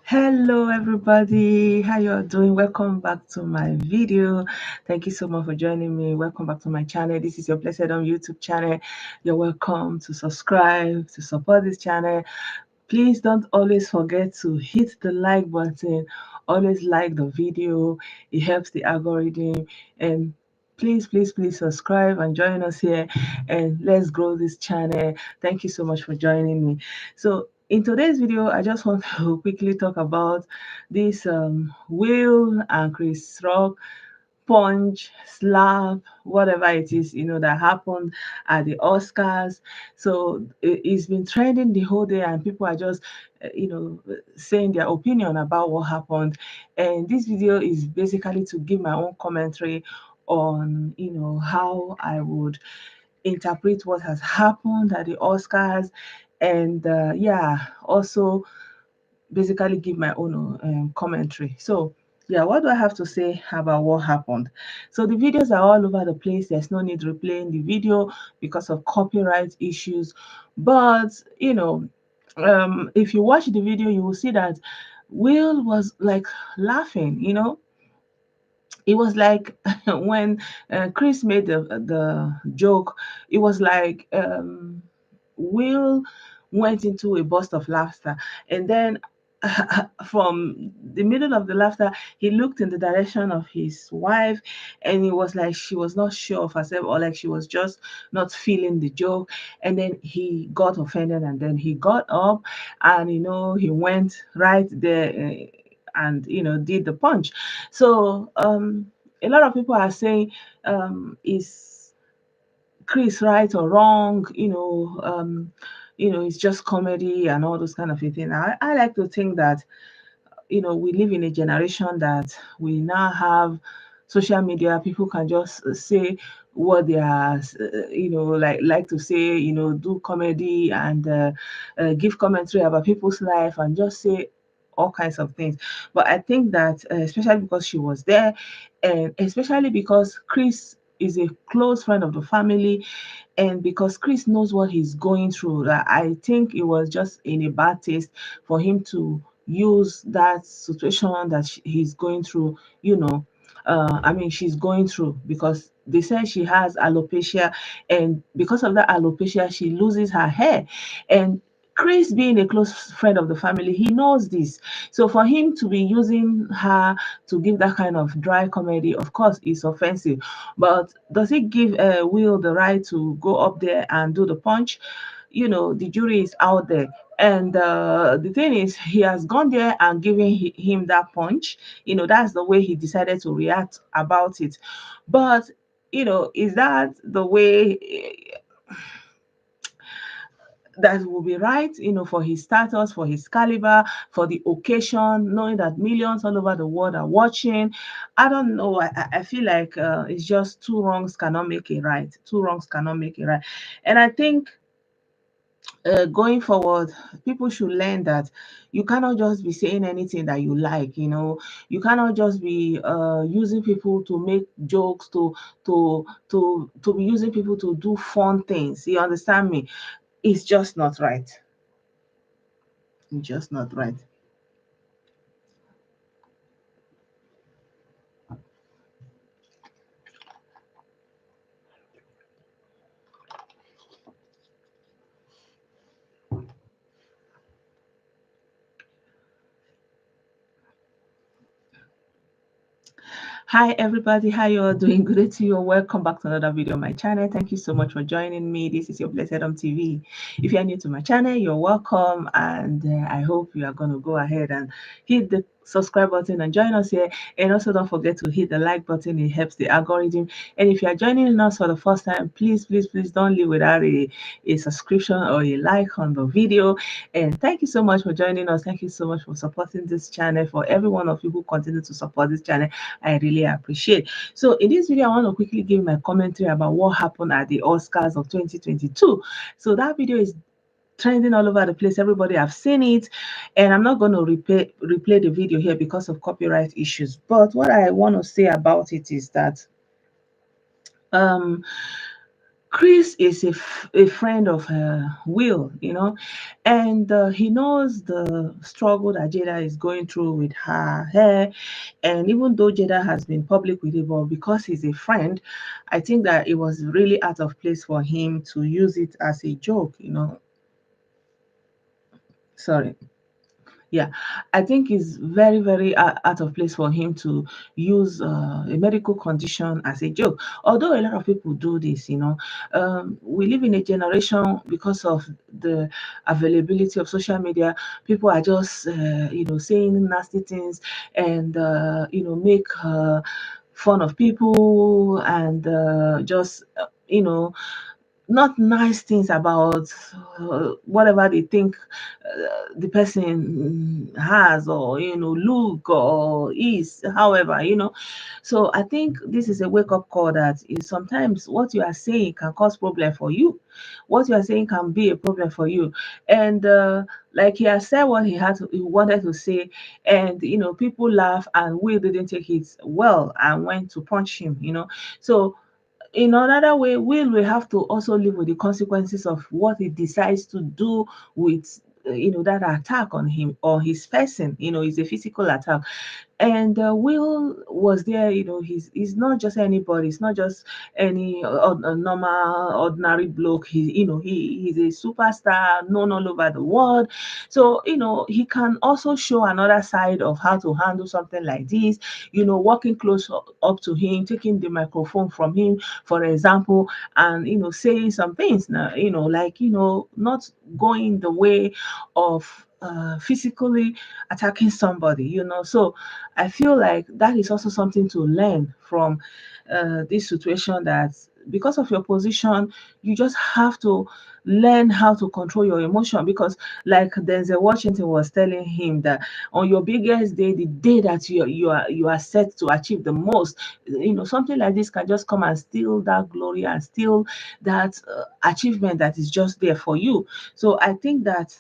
Hello everybody, how you all doing? Welcome back to my video. Thank you so much for joining me. Welcome back to my channel. This is your Blessedom YouTube channel. You're welcome to subscribe to support this channel. Please don't always forget to hit the like button. Always like the video. It helps the algorithm. And please subscribe and join us here, and let's grow this channel. Thank you so much for joining me. So in today's video, I just want to quickly talk about this Will and Chris Rock punch, slap, whatever it is, that happened at the Oscars. So it's been trending the whole day, and people are just, saying their opinion about what happened. And this video is basically to give my own commentary on, how I would interpret what has happened at the Oscars, and also basically give my own commentary. So, yeah, what do I have to say about what happened? So, the videos are all over the place. There's no need replaying the video because of copyright issues. But, if you watch the video, you will see that Will was like laughing, it was like when Chris made the joke, it was like Will went into a burst of laughter, and then from the middle of the laughter, he looked in the direction of his wife, and it was like she was not sure of herself, or like she was just not feeling the joke. And then he got offended, and then he got up, and he went right there. And did the punch. So a lot of people are saying, is Chris right or wrong? It's just comedy and all those kind of things. I like to think that we live in a generation that we now have social media. People can just say what they are, like to say, do comedy and give commentary about people's life and just say all kinds of things. But I think that especially because she was there, and especially because Chris is a close friend of the family, and because Chris knows what he's going through, that I think it was just in a bad taste for him to use that situation that he's going through, I mean, she's going through, because they said she has alopecia, and because of that alopecia, she loses her hair. And Chris, being a close friend of the family, he knows this. So for him to be using her to give that kind of dry comedy, of course, is offensive. But does it give Will the right to go up there and do the punch? The jury is out there. And the thing is, he has gone there and given him that punch. That's the way he decided to react about it. But, is that the way that will be right, for his status, for his caliber, for the occasion, knowing that millions all over the world are watching? I don't know. I feel like it's just two wrongs cannot make a right. Two wrongs cannot make a right. And I think going forward, people should learn that you cannot just be saying anything that you like. You cannot just be using people to make jokes, to be using people to do fun things. You understand me? It's just not right. It's just not right. Hi everybody, how you all doing? Good day to you. Welcome back to another video on my channel. Thank you so much for joining me. This is your Blessedom TV. If you are new to my channel, you're welcome, and I hope you are going to go ahead and hit the subscribe button and join us here. And also don't forget to hit the like button. It helps the algorithm. And if you are joining us for the first time, please don't leave without a subscription or a like on the video. And thank you so much for joining us. Thank you so much for supporting this channel. For every one of you who continue to support this channel, I really appreciate. So in this video, I want to quickly give my commentary about what happened at the Oscars of 2022. So that video is trending all over the place. Everybody have seen it, and I'm not going to replay the video here because of copyright issues. But what I want to say about it is that um Chris is a friend of Will, and he knows the struggle that Jada is going through with her hair. And even though Jada has been public with it, but because he's a friend, I think that it was really out of place for him to use it as a joke. Sorry. Yeah, I think it's very, very out of place for him to use a medical condition as a joke. Although a lot of people do this. We live in a generation because of the availability of social media. People are just, saying nasty things and, make fun of people and just, not nice things about whatever they think the person has or look or is, however. So I think this is a wake-up call that is sometimes what you are saying can cause problem for you. What you are saying can be a problem for you. And like he has said what he wanted to say, and people laugh, and Will didn't take it well and went to punch him. So in another way, will have to also live with the consequences of what he decides to do with that attack on him or his person. It's a physical attack. And Will was there. He's not just anybody. It's not just any normal ordinary bloke. He's a superstar known all over the world. So he can also show another side of how to handle something like this. Walking close up to him, taking the microphone from him, for example, and saying some things now. Like not going the way of physically attacking somebody. So I feel like that is also something to learn from this situation, that because of your position, you just have to learn how to control your emotion. Because like Denzel Washington was telling him, that on your biggest day, the day that you are set to achieve the most, something like this can just come and steal that glory and steal that achievement that is just there for you. So I think that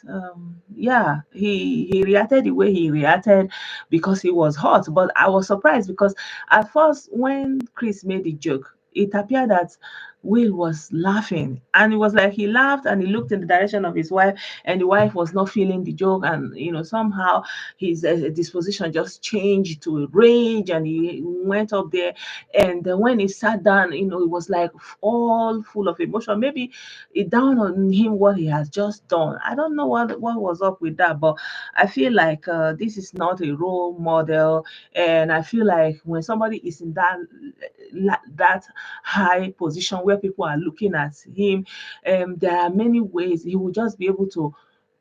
yeah, he reacted the way he reacted because he was hot. But I was surprised because at first when Chris made the joke, it appeared that Will was laughing, and it was like he laughed and he looked in the direction of his wife, and the wife was not feeling the joke, and somehow his disposition just changed to a rage, and he went up there. And then when he sat down, it was like all full of emotion. Maybe it dawned on him what he has just done. I don't know what was up with that, but I feel like this is not a role model. And I feel like when somebody is in that high position where people are looking at him, there are many ways he will just be able to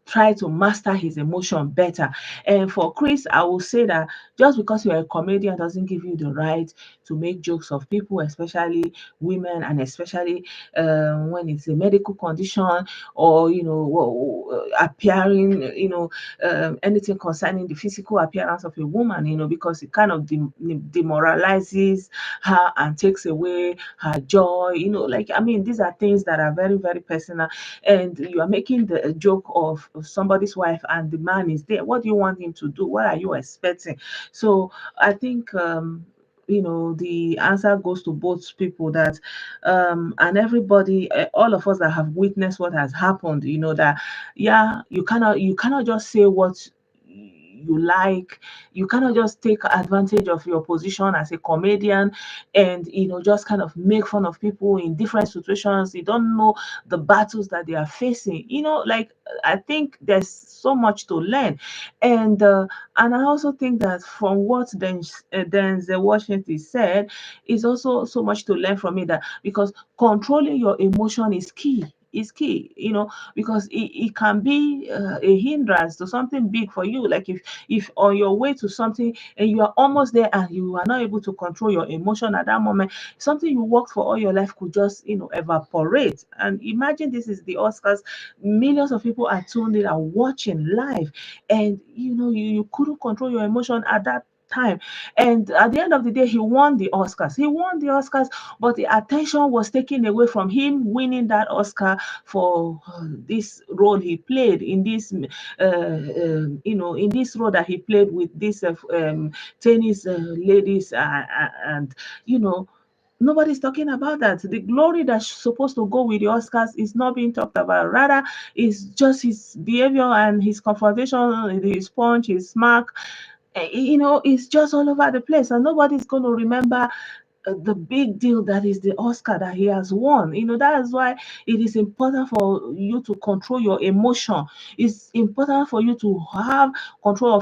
try to master his emotion better. And for Chris, I will say that just because you're a comedian doesn't give you the right to make jokes of people, especially women, and especially when it's a medical condition, or appearing, anything concerning the physical appearance of a woman, because it kind of demoralizes her and takes away her joy. Like, I mean, these are things that are very, very personal, and you are making the joke of somebody's wife, and the man is there. What do you want him to do? What are you expecting? So I think the answer goes to both people, that and everybody, all of us that have witnessed what has happened, that yeah, you cannot just say what you like. You cannot just take advantage of your position as a comedian and just kind of make fun of people in different situations. You don't know the battles that they are facing. Like, I think there's so much to learn. And I also think that from what Denzel Washington said, is also so much to learn from it, that because controlling your emotion is key, because it can be a hindrance to something big for you. Like, if on your way to something and you are almost there and you are not able to control your emotion at that moment, something you worked for all your life could just evaporate. And imagine, this is the Oscars. Millions of people are tuned in and watching live, and you couldn't control your emotion at that time. And at the end of the day, he won the Oscars, but the attention was taken away from him winning that Oscar for this role he played in this in this role that he played with this tennis ladies, and you know Nobody's talking about that. The glory that's supposed to go with the Oscars is not being talked about. Rather, it's just his behavior and his confrontation, his punch, his smack. It's just all over the place, and nobody's going to remember the big deal that is the Oscar that he has won. That is why it is important for you to control your emotion. It's important for you to have control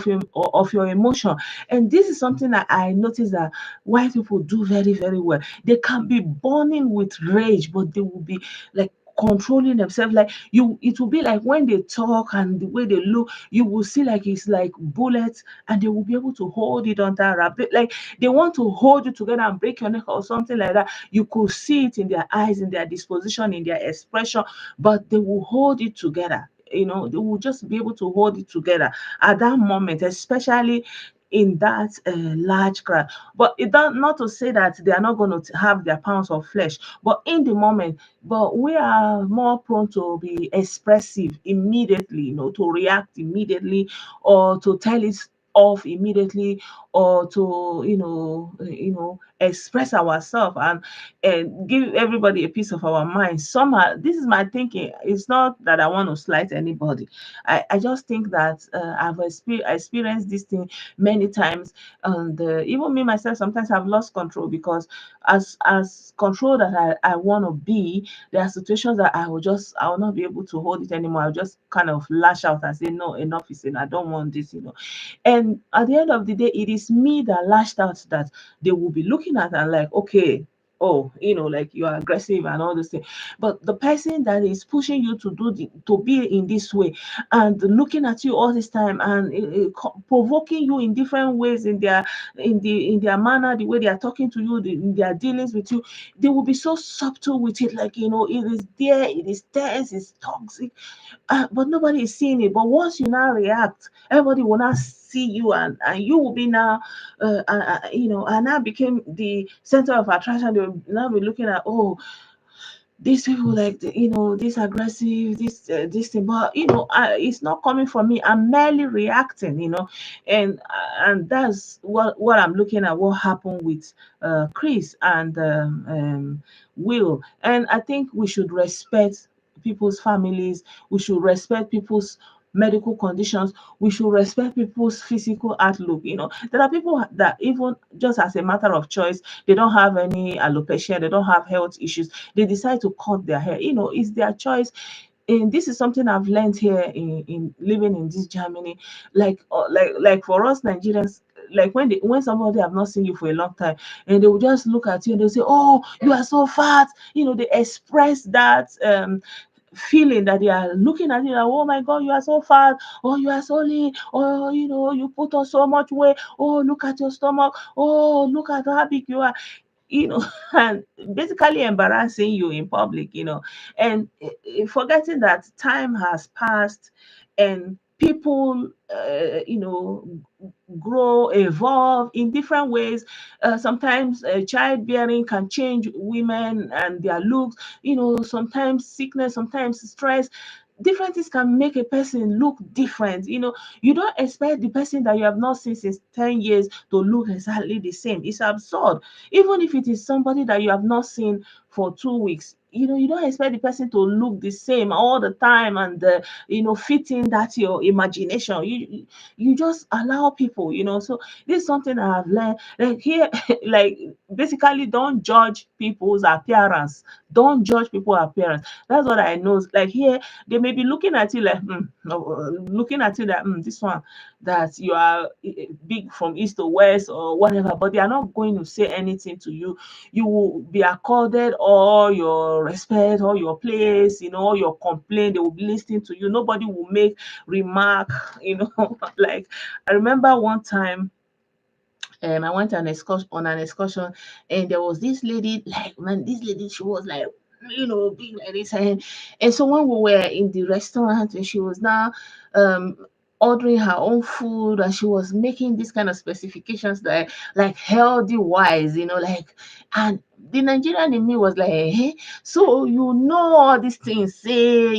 of your emotion. And this is something that I noticed that white people do very, very well. They can be burning with rage, but they will be like controlling themselves. Like you, it will be like when they talk and the way they look, you will see like it's like bullets, and they will be able to hold it on that wrap. Like they want to hold you together and break your neck or something like that. You could see it in their eyes, in their disposition, in their expression, but they will hold it together. They will just be able to hold it together at that moment, especially in that large crowd. But it does not to say that they are not going to have their pounds of flesh, but in the moment, but we are more prone to be expressive immediately, to react immediately, or to tell it off immediately, or to express ourselves and give everybody a piece of our mind. Somehow, this is my thinking. It's not that I want to slight anybody. I just think that I've experienced this thing many times, and even me myself sometimes I've lost control, because as control that I want to be, there are situations that I will not be able to hold it anymore. I'll just kind of lash out and say, no, enough is enough. I don't want this. And at the end of the day, it is me that lashed out that they will be looking at and like, okay, oh, like you are aggressive and all this thing. But the person that is pushing you to be in this way, and looking at you all this time, and provoking you in different ways, in their manner, the way they are talking to you, in their dealings with you, they will be so subtle with it, like, it is there, it is tense, it's toxic, but nobody is seeing it. But once you now react, everybody will now see you, and you will be now, and now became the center of attraction. They will now be looking at, oh, these people, like, this aggressive, this thing. But it's not coming from me. I'm merely reacting, and that's what I'm looking at, what happened with Chris and Will. And I think we should respect people's families. We should respect people's medical conditions. We should respect people's physical outlook. There are people that, even just as a matter of choice, they don't have any alopecia, they don't have health issues, they decide to cut their hair. It's their choice. And this is something I've learned here in living in this Germany. Like for us Nigerians, like when somebody have not seen you for a long time, and they will just look at you and they'll say, oh, you are so fat. They express that feeling, that they are looking at you like, oh my god, you are so fat, or you are so lean, or you put on so much weight, oh, look at your stomach, oh, look at how big you are, and basically embarrassing you in public, and forgetting that time has passed, and people, grow, evolve in different ways. Sometimes childbearing can change women and their looks. Sometimes sickness, sometimes stress. Different things can make a person look different. You don't expect the person that you have not seen since 10 years to look exactly the same. It's absurd. Even if it is somebody that you have not seen for 2 weeks, you don't expect the person to look the same all the time, and fit in that your imagination. You just allow people. So this is something I have learned, like here. Like, basically, don't judge people's appearance. Don't judge people's appearance. That's what I know. Like here, they may be looking at you like, no, looking at you that, this one, that you are big from east to west or whatever, but they are not going to say anything to you. You will be accorded all your respect, all your place, all your complaint. They will be listening to you. Nobody will make remark, like, I remember one time, I went on an excursion, and there was this lady, like, man, this lady, she was like, big like this. And so when we were in the restaurant, and she was now um ordering her own food, and she was making these kind of specifications, that like healthy wise, like, and the Nigerian in me was like, hey, so all these things, say,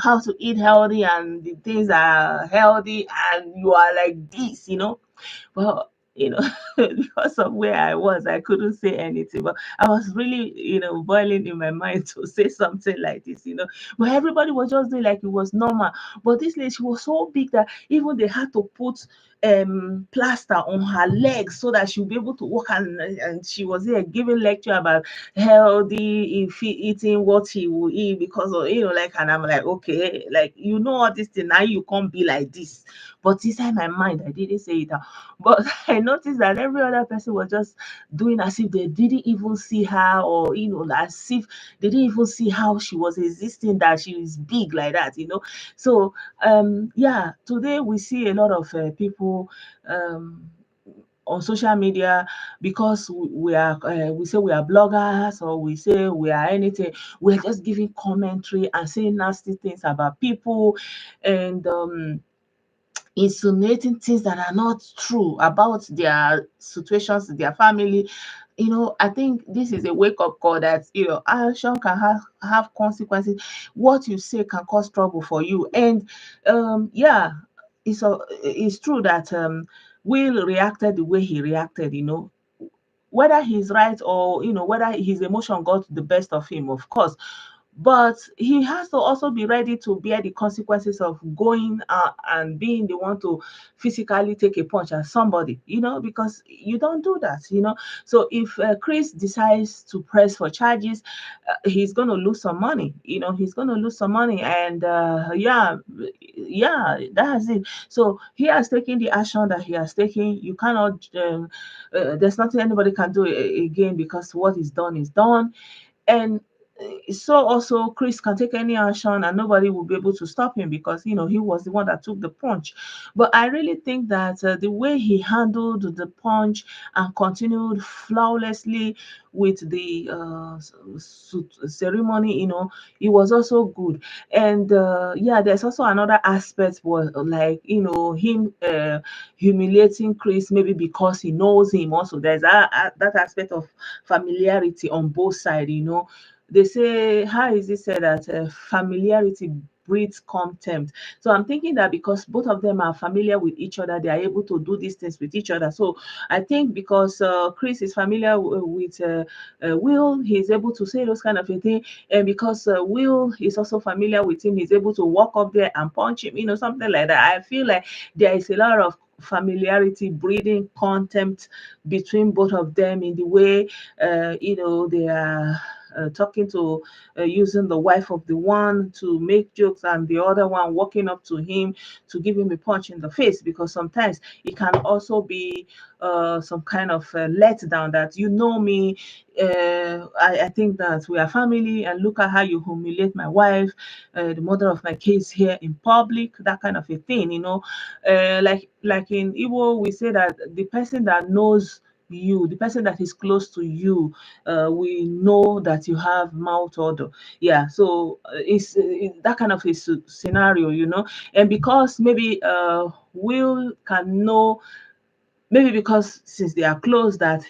how to eat healthy, and the things are healthy, and you are like this. Well, you know, because of where I was, I couldn't say anything. But I was really, boiling in my mind to say something like this. But everybody was just doing like it was normal. But this lady, she was so big that even they had to put plaster on her legs so that she would be able to walk, and she was here giving lecture about healthy if eating what he will eat because of like, and I'm like, okay, like all this thing, now you can't be like this. But inside my mind I didn't say it out. But I noticed that every other person was just doing as if they didn't even see her, or as if they didn't even see how she was existing, that she is big like that. So yeah, today we see a lot of people um on social media, because we say we are bloggers, or we say we are anything. We're just giving commentary and saying nasty things about people, and insinuating things that are not true about their situations, their family. I think this is a wake up call that action can have consequences. What you say can cause trouble for you. And yeah, it's true that Will reacted the way he reacted. Whether he's right, or whether his emotion got the best of him, of course. But he has to also be ready to bear the consequences of going and being the one to physically take a punch at somebody, because you don't do that. So if Chris decides to press for charges, he's going to lose some money. He's going to lose some money. And yeah, that's it. So he has taken the action that he has taken. You cannot, there's nothing anybody can do again, because what is done is done. And so also Chris can take any action and nobody will be able to stop him, because he was the one that took the punch. But I really think that the way he handled the punch and continued flawlessly with the ceremony, it was also good. And yeah, there's also another aspect, was like him humiliating Chris, maybe because he knows him. Also, there's that aspect of familiarity on both sides. They say, how is it said that familiarity breeds contempt? So I'm thinking that because both of them are familiar with each other, they are able to do these things with each other. So I think because Chris is familiar with Will, he's able to say those kind of a thing. And because Will is also familiar with him, he's able to walk up there and punch him, something like that. I feel like there is a lot of familiarity breeding contempt between both of them, in the way they are talking to using the wife of the one to make jokes, and the other one walking up to him to give him a punch in the face. Because sometimes it can also be some kind of letdown, that me, I think that we are family, and look at how you humiliate my wife, the mother of my kids, here in public, that kind of a thing. Like in Igbo, we say that the person that knows you, the person that is close to you, we know that you have mouth odor. Yeah, so it's that kind of a scenario. And because maybe Will can know, maybe because since they are close, that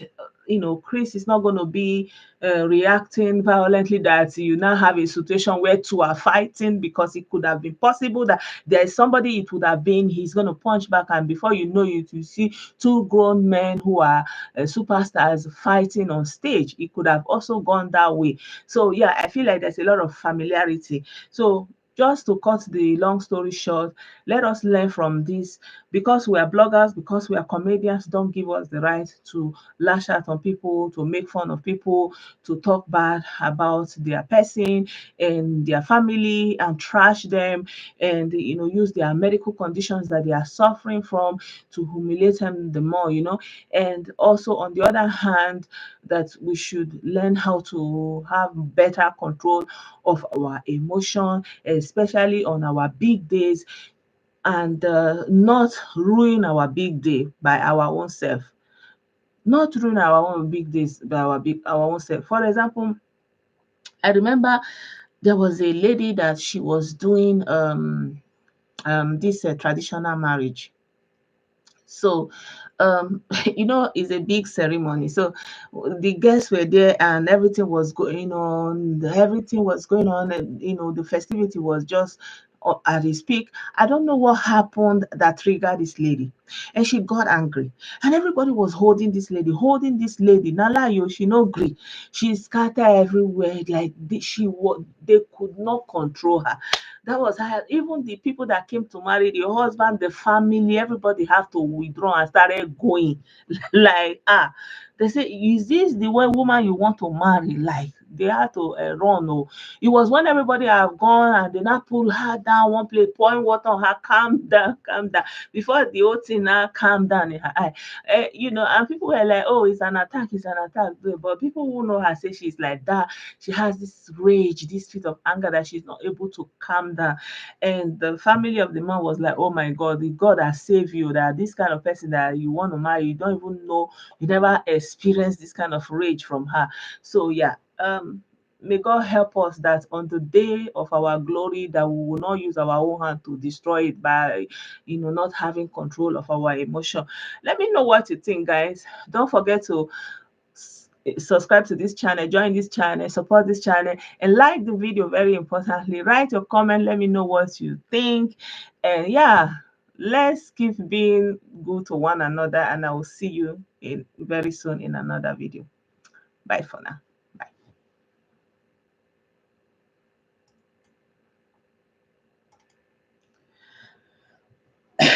Chris is not going to be reacting violently, that you now have a situation where two are fighting, because it could have been possible that there is somebody, it would have been he's going to punch back, and before you know it, you see two grown men who are superstars fighting on stage. It could have also gone that way. So yeah, I feel like there's a lot of familiarity. So just to cut the long story short, let us learn from this. Because we are bloggers, because we are comedians, don't give us the right to lash out on people, to make fun of people, to talk bad about their person and their family, and trash them, and use their medical conditions that they are suffering from to humiliate them the more. And also, on the other hand, that we should learn how to have better control of our emotion, especially on our big days, and not ruin our big day by our own self. Not ruin our own big days by our own self. For example, I remember there was a lady that she was doing this traditional marriage. So it's a big ceremony. So the guests were there, and everything was going on. And the festivity was just as we speak. I don't know what happened that triggered this lady. And she got angry. And everybody was holding this lady, holding this lady. Nala yo, she no gree. She scattered everywhere. Like she was, they could not control her. That was how even the people that came to marry, the husband, the family, everybody have to withdraw and started going. Like, they say, is this the way woman you want to marry? Like, they had to run. Oh, it was when everybody have gone and they now pull her down one place, pouring water on her, calm down, calm down. Before the whole thing now calm down in her eye. And people were like, oh, it's an attack, it's an attack. But people who know her say she's like that. She has this rage, this fit of anger that she's not able to calm down. And the family of the man was like, oh my God, the God has saved you. That this kind of person that you want to marry, you don't even know, you never experienced this kind of rage from her. So yeah, may God help us that on the day of our glory, that we will not use our own hand to destroy it by, not having control of our emotion. Let me know what you think, guys. Don't forget to subscribe to this channel, join this channel, support this channel, and like the video. Very importantly, write your comment. Let me know what you think. And yeah, let's keep being good to one another. And I will see you in very soon in another video. Bye for now.